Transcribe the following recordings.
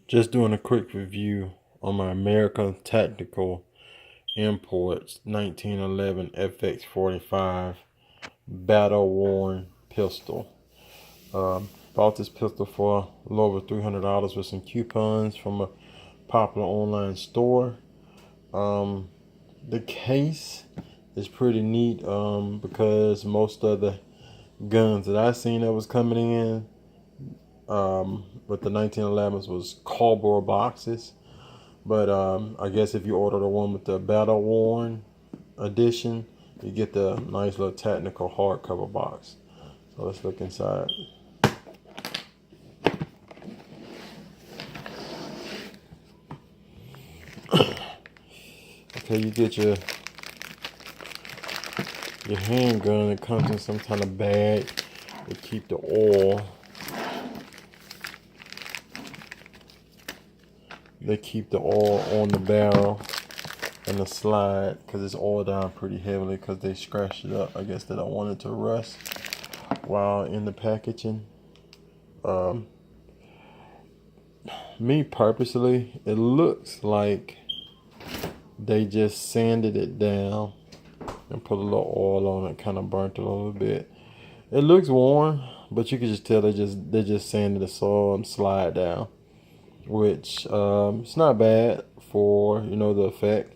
Just doing a quick review on my American Tactical Imports 1911 FX45 Battle Worn pistol. Bought this pistol for a little over $300 with some coupons from a popular online store. The case is pretty neat because most of the guns that I seen that was coming in with the 1911s was cardboard boxes. But I guess if you order the one with the Battle Worn edition, you get the nice little technical hardcover box. So let's look inside. Okay, you get your handgun. It comes in some kind of bag to keep the oil. They keep the oil on the barrel and the slide because it's oiled down pretty heavily because they scratched it up. I guess they don't want it to rust while in the packaging. Me purposely, it looks like they just sanded it down and put a little oil on it, kind of burnt it a little bit. It looks worn, but you can just tell they just sanded the soil and slide down, which it's not bad for the effect.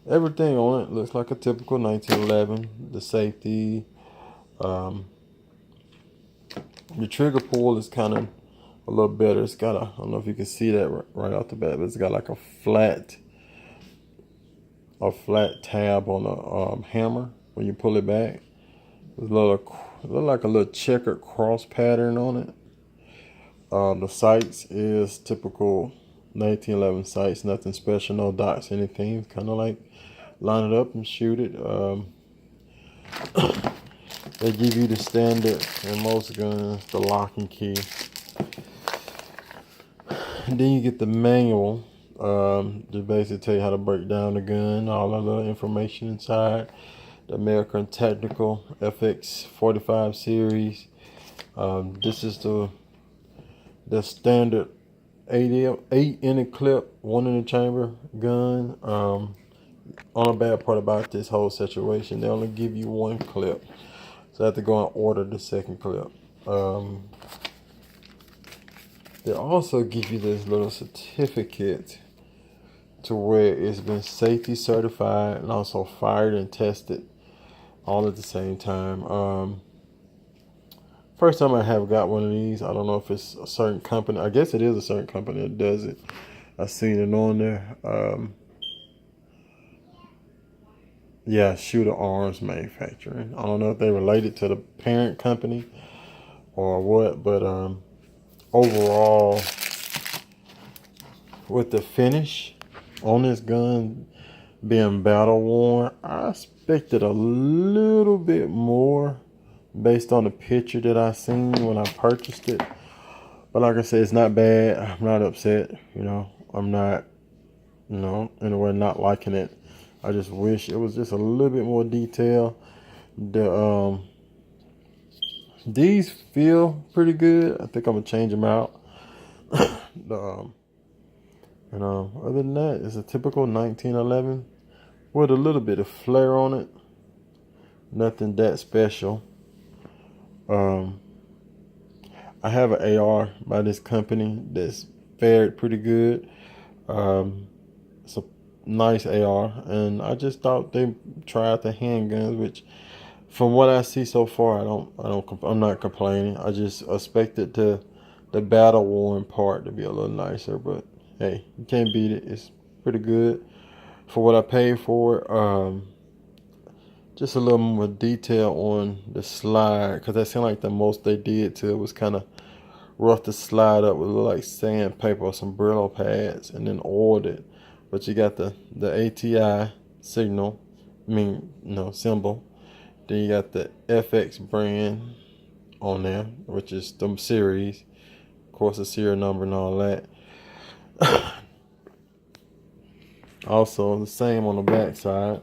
Everything on it looks like a typical 1911. The safety, the trigger pull is kind of a little better. It's got I don't know if you can see that right off the bat, but it's got like a flat tab on the hammer when you pull it back. There's look like a little checkered cross pattern on it. The sights is typical 1911 sights, nothing special, no dots, anything. Kind of like line it up and shoot it. They give you the standard in most guns, the lock and key. And then you get the manual, to basically tell you how to break down the gun, all of the information inside. The American Tactical FX45 series. This is the standard 8 in the clip, 1 in the chamber gun. Only bad part about this whole situation, they only give you 1 clip, so I have to go and order the 2nd clip. They also give you this little certificate to where it's been safety certified and also fired and tested all at the same time. First time I have got one of these. I don't know if it's a certain company. I guess it is a certain company that does it. I've seen it on there. Yeah, Shooter Arms Manufacturing. I don't know if they're related to the parent company or what, but overall, with the finish on this gun being battle worn, I expected a little bit more based on the picture that I seen when I purchased it. But like I said, it's not bad. I'm not upset. I'm not, anyway, not liking it. I just wish it was just a little bit more detail. These feel pretty good. I think I'm gonna change them out. Other than that, it's a typical 1911 with a little bit of flair on it. Nothing that special. I have an AR by this company that's fared pretty good. It's a nice AR, and I just thought they tried the handguns, which, from what I see so far, I'm not complaining. I just expected the battle worn part to be a little nicer, but hey, you can't beat it. It's pretty good for what I paid for it. Just a little more detail on the slide, because that seemed like the most they did to it was kind of rough to slide up with like sandpaper or some Brillo pads and then oiled it. But you got the ATI signal, symbol. Then you got the FX brand on there, which is the series. Of course, the serial number and all that. Also, the same on the back side.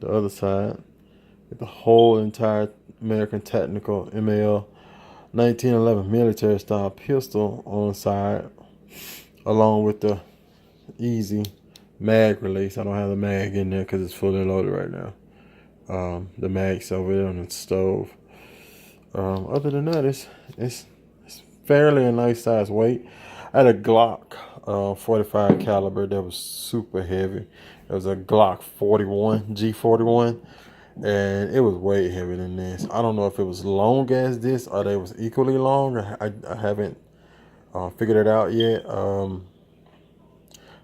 The other side, with the whole entire American Tactical ML 1911 military style pistol on the side, along with the easy mag release. I don't have the mag in there because it's fully loaded right now. The mag's over there on the stove. Other than that, it's fairly a nice size weight. I had a Glock 45 caliber that was super heavy. It was a Glock 41 G41, and it was way heavier than this. I don't know if it was long as this or they was equally long. I haven't figured it out yet.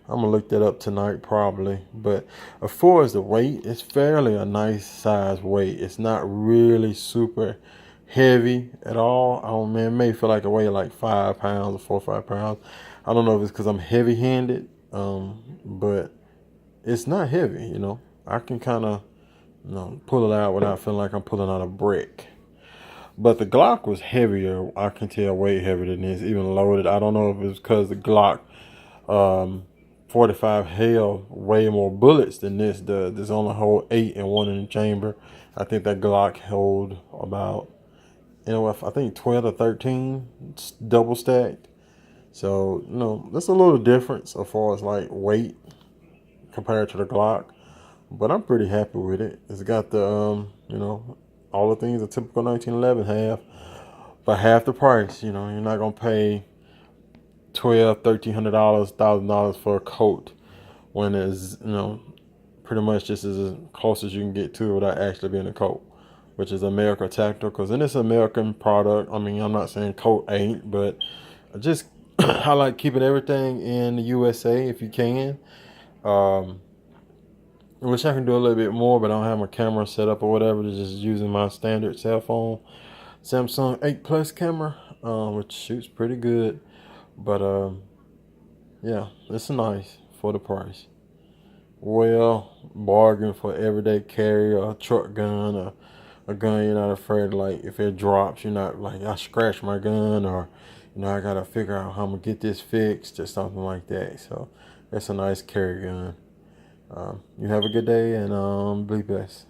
I'm gonna look that up tonight probably. But as far as the weight, it's fairly a nice size weight. It's not really super heavy at all. Oh man, it may feel like it weighs like 5 pounds or 4 or 5 pounds. I don't know if it's because I'm heavy handed, but it's not heavy, you know. I can kind of, you know, pull it out without feeling like I'm pulling out a brick. But the Glock was heavier. I can tell way heavier than this, even loaded. I don't know if it's because the Glock 45 held way more bullets than this does. There's only hold 8 and 1 in the chamber. I think that Glock held about, you know, I think 12 or 13 double stacked. So, you know, that's a little difference as far as like weight compared to the Glock. But I'm pretty happy with it. It's got the, you know, all the things a typical 1911 have, but half the price. You know, you're not gonna pay $1,200, $1,300, $1,000 for a coat when it's, you know, pretty much just as close as you can get to it without actually being a coat, which is America Tactical. Because in this American product, I mean, I'm not saying coat ain't, but just I like keeping everything in the USA if you can. I wish I can do a little bit more, but I don't have my camera set up or whatever. Just using my standard cell phone Samsung 8 Plus camera, which shoots pretty good. But yeah, it's nice for the price. Well, bargain for everyday carry, or a truck gun, or a gun you're not afraid, like if it drops, you're not like, I scratched my gun, or, you know, I gotta figure out how I'm gonna get this fixed or something like that. So it's a nice carry gun. You have a good day, and be blessed.